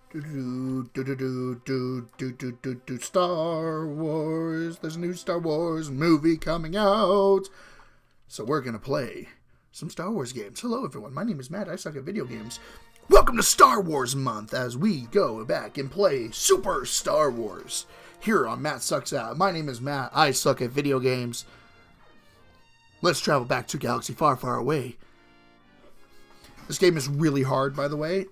Star Wars. There's a new Star Wars movie coming out. So we're going to play some Star Wars games. Hello, everyone. My name is Matt. I suck at video games. Welcome to Star Wars Month as we go back and play Super Star Wars here on Matt Sucks At. My name is Matt. I suck at video games. Let's travel back to a galaxy far, far away. This game is really hard, by the way.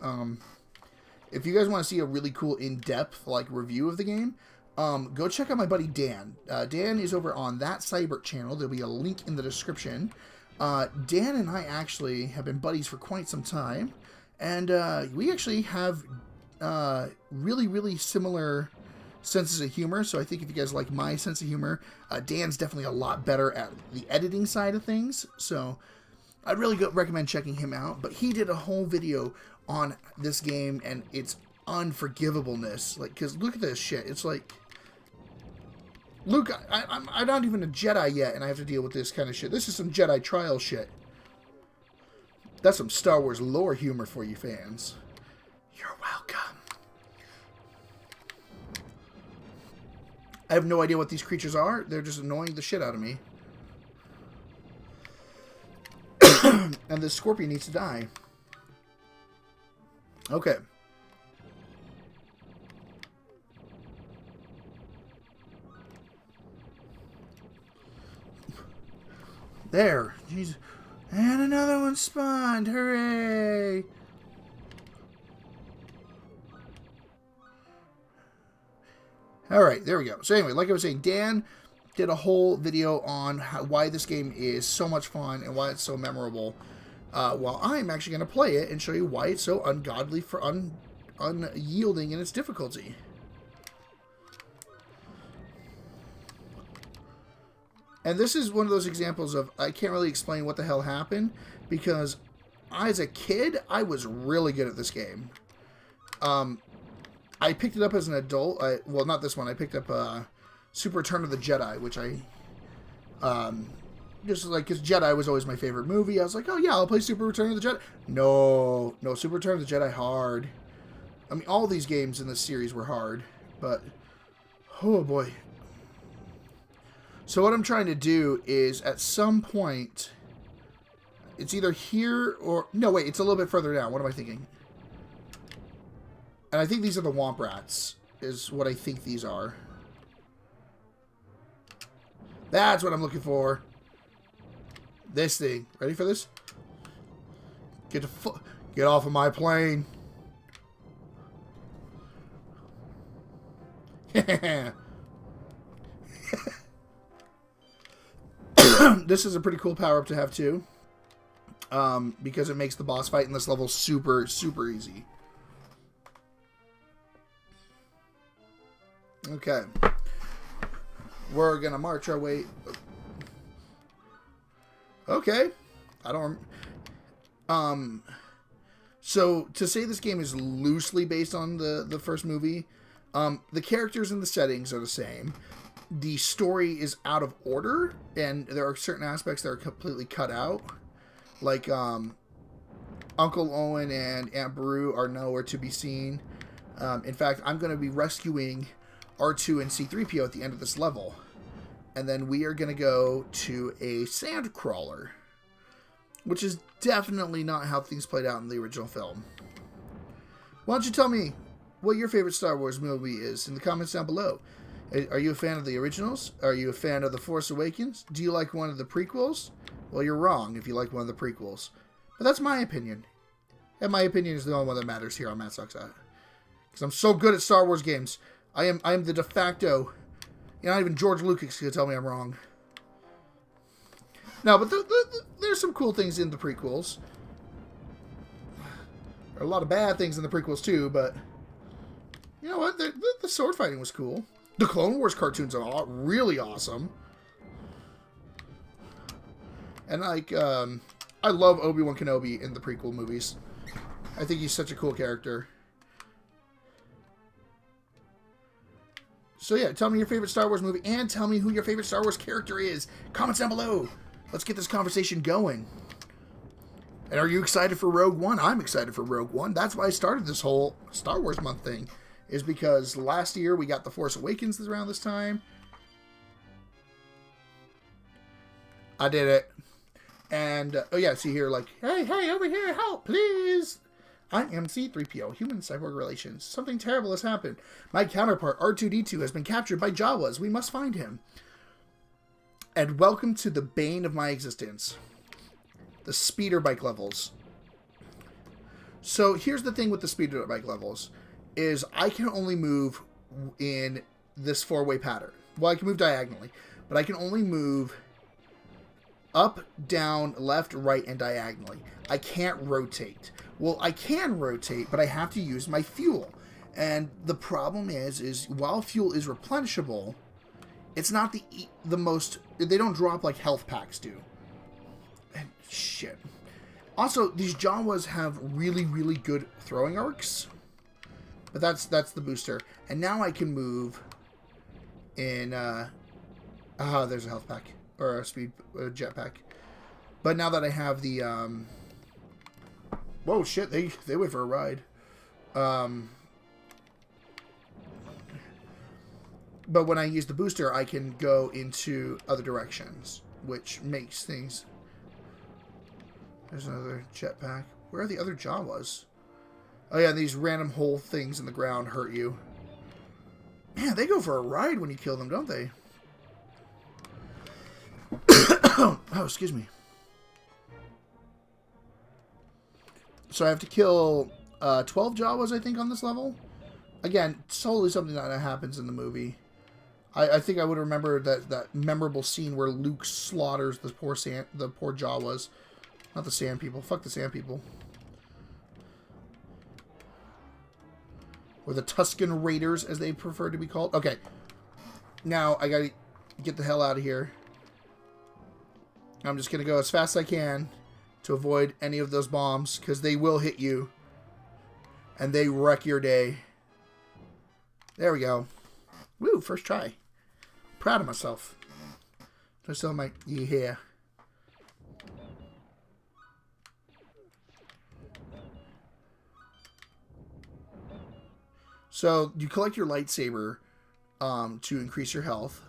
If you guys want to see a really cool in-depth review of the game, go check out my buddy Dan. Dan is over on That Cyber channel. There'll be a link in the description. Dan and I actually have been buddies for quite some time, and we actually have really, really similar senses of humor. So I think if you guys like my sense of humor, Dan's definitely a lot better at the editing side of things. So I'd really recommend checking him out. But he did a whole video on this game and its unforgivableness. Because look at this shit. It's like, Luke, I'm not even a Jedi yet, and I have to deal with this kind of shit. This is some Jedi trial shit. That's some Star Wars lore humor for you fans. You're welcome. I have no idea what these creatures are. They're just annoying the shit out of me. And this scorpion needs to die. Okay. There. Jeez. And another one spawned. Hooray. Alright, there we go. So anyway, like I was saying, Dan did a whole video on why this game is so much fun and why it's so memorable. While I'm actually going to play it and show you why it's so ungodly for unyielding in its difficulty. And this is one of those examples of I can't really explain what the hell happened, because as a kid, I was really good at this game. I picked it up as an adult. Well, not this one. I picked up Super Return of the Jedi, which I just because Jedi was always my favorite movie. I was like, oh yeah, I'll play Super Return of the Jedi. No, Super Return of the Jedi hard. I mean, all these games in this series were hard, but oh boy. So what I'm trying to do is at some point, it's either here or no, wait, it's a little bit further down. What am I thinking? And I think these are the Womp Rats, is what I think these are. That's what I'm looking for. This thing. Ready for this? Get off of my plane. This is a pretty cool power-up to have, too. Because it makes the boss fight in this level super, super easy. Okay. We're gonna march our way. Okay. I don't... So, to say this game is loosely based on the first movie, the characters and the settings are the same. The story is out of order, and there are certain aspects that are completely cut out. Like, Uncle Owen and Aunt Beru are nowhere to be seen. In fact, I'm going to be rescuing R2 and C-3PO at the end of this level. And then we are going to go to a sand crawler, which is definitely not how things played out in the original film. Why don't you tell me what your favorite Star Wars movie is in the comments down below. Are you a fan of the originals? Are you a fan of The Force Awakens? Do you like one of the prequels? Well, you're wrong if you like one of the prequels. But that's my opinion. And my opinion is the only one that matters here on Matt Sucks At. Because I'm so good at Star Wars games. I am the de facto... not even George Lucas can tell me I'm wrong. No, but there's some cool things in the prequels. There are a lot of bad things in the prequels too, but... you know what? The sword fighting was cool. The Clone Wars cartoons are really awesome. And I love Obi-Wan Kenobi in the prequel movies. I think he's such a cool character. So yeah, tell me your favorite Star Wars movie, and tell me who your favorite Star Wars character is. Comments down below. Let's get this conversation going. And are you excited for Rogue One? I'm excited for Rogue One. That's why I started this whole Star Wars month thing. Is because last year we got The Force Awakens around this time. I did it. And, oh yeah, see here, like, hey, over here, help, please. I am C-3PO, human-cyborg relations. Something terrible has happened. My counterpart, R2-D2, has been captured by Jawas. We must find him. And welcome to the bane of my existence. The speeder bike levels. So here's the thing with the speeder bike levels. Is I can only move in this four-way pattern. Well, I can move diagonally. But I can only move up, down, left, right, and diagonally. I can't rotate. Well, I can rotate, but I have to use my fuel. And the problem is while fuel is replenishable, it's not the most... They don't drop like health packs do. And shit. Also, these Jawas have really, really good throwing arcs. But that's the booster. And now I can move in... there's a health pack. Or a speed jetpack. But now that I have the... Whoa, shit, they went for a ride. But when I use the booster, I can go into other directions, which makes things... There's another jetpack. Where are the other Jawas? Oh yeah, these random hole things in the ground hurt you. Man, they go for a ride when you kill them, don't they? Oh, excuse me. So I have to kill 12 Jawas, I think, on this level. Again, solely something that happens in the movie. I think I would remember that memorable scene where Luke slaughters the poor Jawas. Not the sand people. Fuck the sand people. Or the Tusken Raiders, as they prefer to be called. Okay. Now, I gotta get the hell out of here. I'm just gonna go as fast as I can to avoid any of those bombs, because they will hit you. And they wreck your day. There we go. Woo, first try. Proud of myself. Just so my yeah. So you collect your lightsaber to increase your health.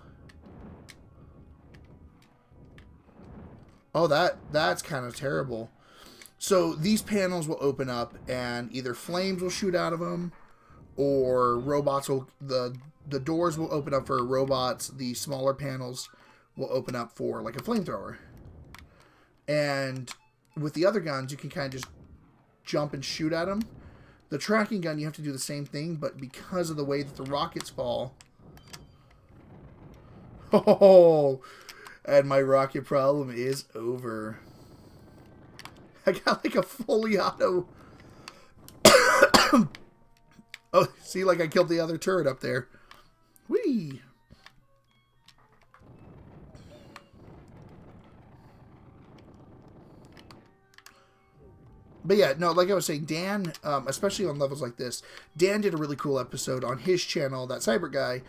Oh, that's kind of terrible. So these panels will open up, and either flames will shoot out of them, or robots will... The doors will open up for robots. The smaller panels will open up for, like, a flamethrower. And with the other guns, you can kind of just jump and shoot at them. The tracking gun, you have to do the same thing, but because of the way that the rockets fall... Oh! And my rocket problem is over. I got like a fully auto... Oh, see, like I killed the other turret up there. Whee! But yeah, no, like I was saying, Dan, especially on levels like this, Dan did a really cool episode on his channel, that Cyber Guy,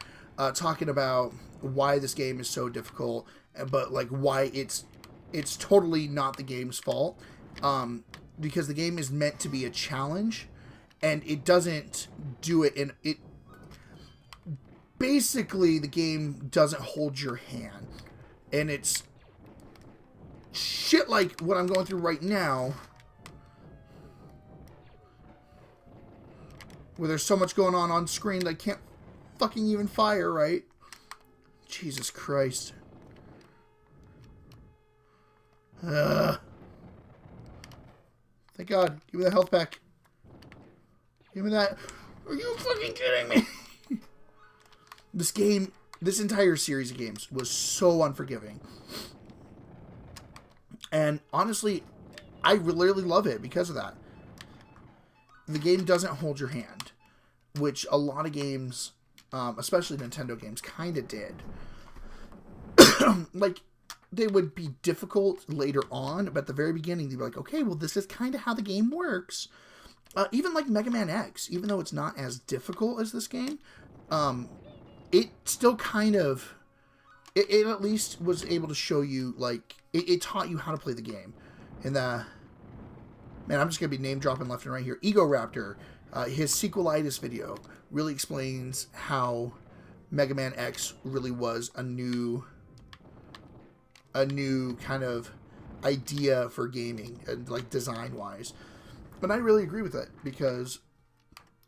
talking about why this game is so difficult, but like why it's totally not the game's fault, because the game is meant to be a challenge, and it doesn't do it in it. Basically, the game doesn't hold your hand, and it's shit like what I'm going through right now, where there's so much going on screen that I can't fucking even fire right. Jesus Christ. Thank God. Give me that health pack. Give me that. Are you fucking kidding me? This game, this entire series of games was so unforgiving. And honestly, I really love it because of that. The game doesn't hold your hand, which a lot of games, especially Nintendo games, kind of did. Like, they would be difficult later on, but at the very beginning, they'd be like, okay, well, this is kind of how the game works. Even like Mega Man X, even though it's not as difficult as this game, it still kind of, it at least was able to show you, like, it taught you how to play the game. And man, I'm just going to be name dropping left and right here. Ego Raptor, his sequelitis video really explains how Mega Man X really was a new kind of idea for gaming, and like design wise. And I really agree with that, because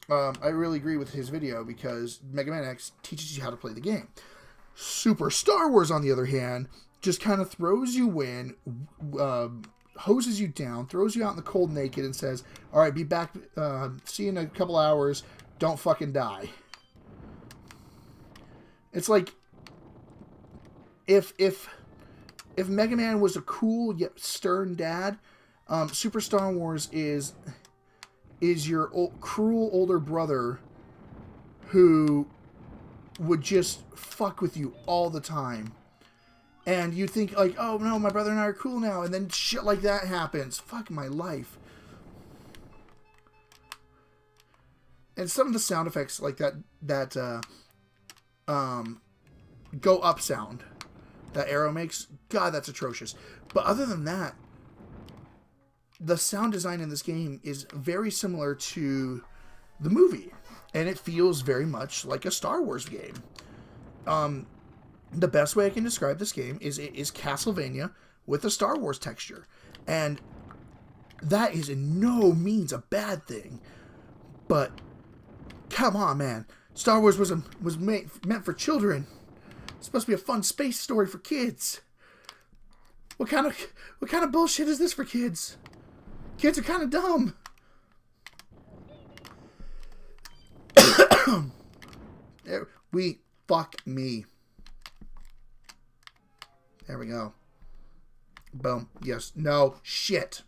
I really agree with his video, because Mega Man X teaches you how to play the game. Super Star Wars, on the other hand, just kind of throws you in, hoses you down, throws you out in the cold naked, and says, all right, be back, see you in a couple hours, don't fucking die. It's like, if Mega Man was a cool yet stern dad, Super Star Wars is your cruel older brother who would just fuck with you all the time. And you think, like, oh no, my brother and I are cool now, and then shit like that happens. Fuck my life. And some of the sound effects, like that go up sound that Arrow makes, God, that's atrocious. But other than that, the sound design in this game is very similar to the movie, and it feels very much like a Star Wars game. The best way I can describe this game is it is Castlevania with a Star Wars texture, and that is in no means a bad thing. But come on, man, Star Wars was meant for children. It's supposed to be a fun space story for kids. What kind of bullshit is this for kids? Kids are kind of dumb. Fuck me. There we go. Boom. Yes. No. Shit.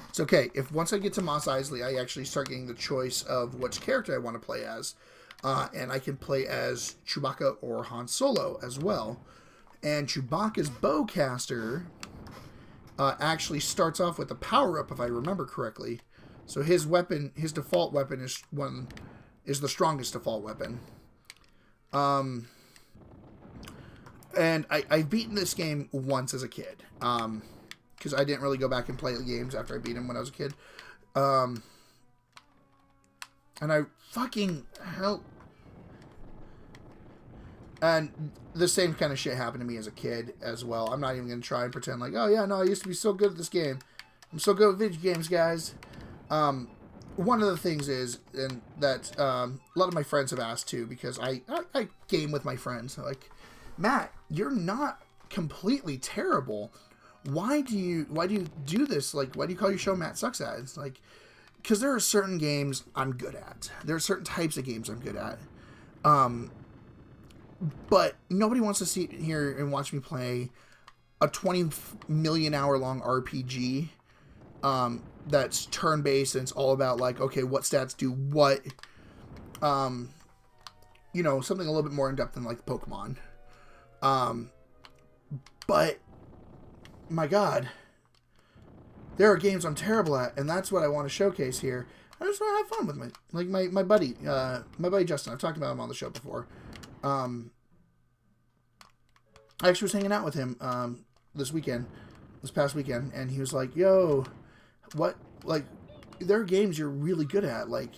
It's okay. If once I get to Mos Eisley, I actually start getting the choice of which character I want to play as. And I can play as Chewbacca or Han Solo as well. And Chewbacca's bowcaster actually starts off with a power-up, if I remember correctly. So his weapon, his default weapon is the strongest default weapon. And I've beaten this game once as a kid. Because I didn't really go back and play the games after I beat him when I was a kid. And I fucking hell. And the same kind of shit happened to me as a kid as well. I'm not even going to try and pretend like, oh yeah, no, I used to be so good at this game. I'm so good at video games, guys. One of the things is, and that a lot of my friends have asked too, because I game with my friends. They're like, Matt, you're not completely terrible. Why do you do this? Like, why do you call your show Matt Sucks At? It's like, because there are certain games I'm good at. There are certain types of games I'm good at. But nobody wants to sit here and watch me play a 20 million hour long RPG that's turn-based, and it's all about, like, okay, what stats do what. You know, something a little bit more in-depth than, like, Pokemon. But, my God, there are games I'm terrible at, and that's what I want to showcase here. I just want to have fun with my buddy Justin. I've talked about him on the show before. I actually was hanging out with him this past weekend, and he was like, yo, what, like, there are games you're really good at. Like,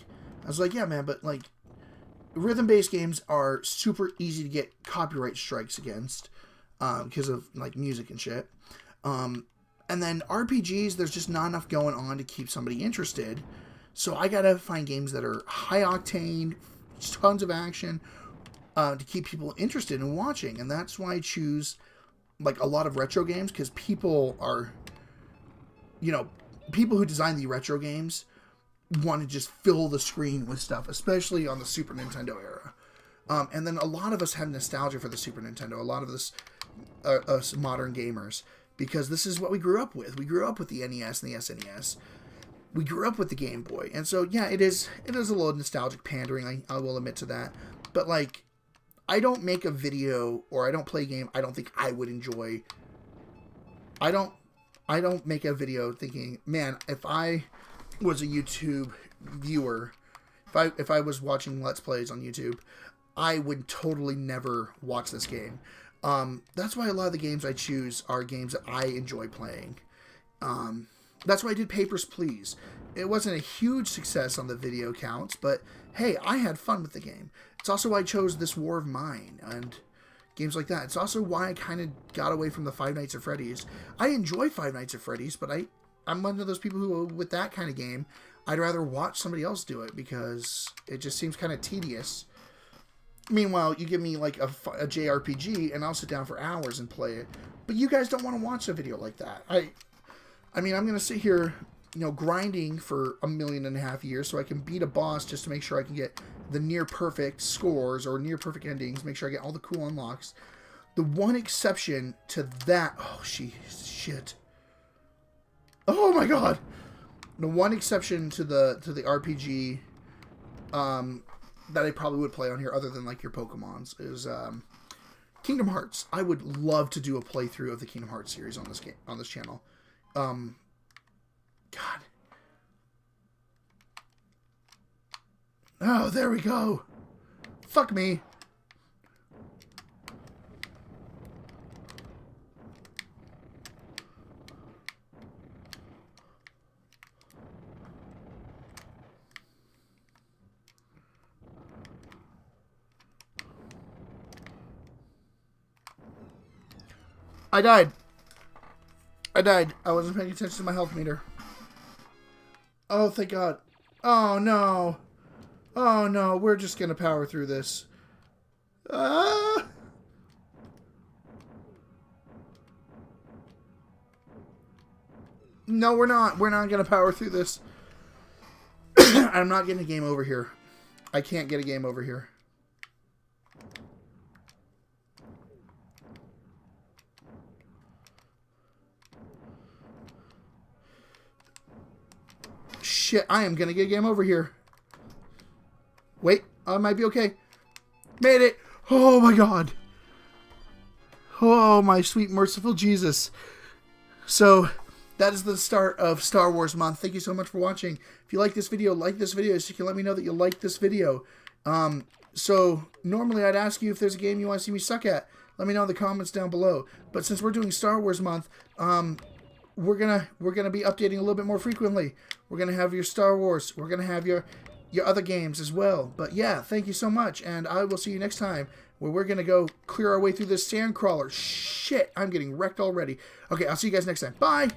I was like, yeah, man, but, like, rhythm-based games are super easy to get copyright strikes against because of, like, music and shit. And then RPGs, there's just not enough going on to keep somebody interested. So I gotta find games that are high-octane, tons of action, to keep people interested in watching. And that's why I choose, like, a lot of retro games, because people are, you know, people who design the retro games want to just fill the screen with stuff, especially on the Super Nintendo era. And then a lot of us have nostalgia for the Super Nintendo, a lot of us modern gamers, because this is what we grew up with. We grew up with the NES and the SNES. We grew up with the Game Boy. And so, yeah, it is a little nostalgic pandering, I will admit to that. But, like, I don't make a video or I don't play a game I don't think I would enjoy. I don't I don't make a video thinking, man, if I was a YouTube viewer, if I was watching Let's Plays on YouTube, I would totally never watch this game. That's why a lot of the games I choose are games that I enjoy playing. That's why I did Papers, Please. It wasn't a huge success on the video counts, but hey, I had fun with the game. It's also why I chose This War of Mine and games like that. It's also why I kind of got away from the Five Nights at Freddy's. I enjoy Five Nights at Freddy's, but I'm one of those people who, with that kind of game, I'd rather watch somebody else do it because it just seems kind of tedious. Meanwhile, you give me like a JRPG and I'll sit down for hours and play it. But you guys don't want to watch a video like that. I mean, I'm going to sit here, grinding for 1.5 million years so I can beat a boss just to make sure I can get the near perfect scores or near perfect endings, make sure I get all the cool unlocks. The one exception to that, shit. Oh my god. The one exception to the RPG that I probably would play on here, other than like your Pokemons, is Kingdom Hearts. I would love to do a playthrough of the Kingdom Hearts series on this channel. God. Oh, there we go. Fuck me. I died. I wasn't paying attention to my health meter. Oh, thank God. Oh, no. Oh, no. We're just going to power through this. No, we're not. We're not going to power through this. I'm not getting a game over here. I can't get a game over here. Shit, I am going to get a game over here. Wait, I might be okay. Made it. Oh my God. Oh my sweet merciful Jesus. So that is the start of Star Wars month. Thank you so much for watching. If you like this video so you can let me know that you like this video. So normally I'd ask you if there's a game you want to see me suck at. Let me know in the comments down below. But since we're doing Star Wars month, we're gonna be updating a little bit more frequently. We're gonna have your Star Wars. We're gonna have your other games as well. But yeah, thank you so much, and I will see you next time where we're gonna go clear our way through this sand crawler. Shit, I'm getting wrecked already. Okay, I'll see you guys next time. Bye.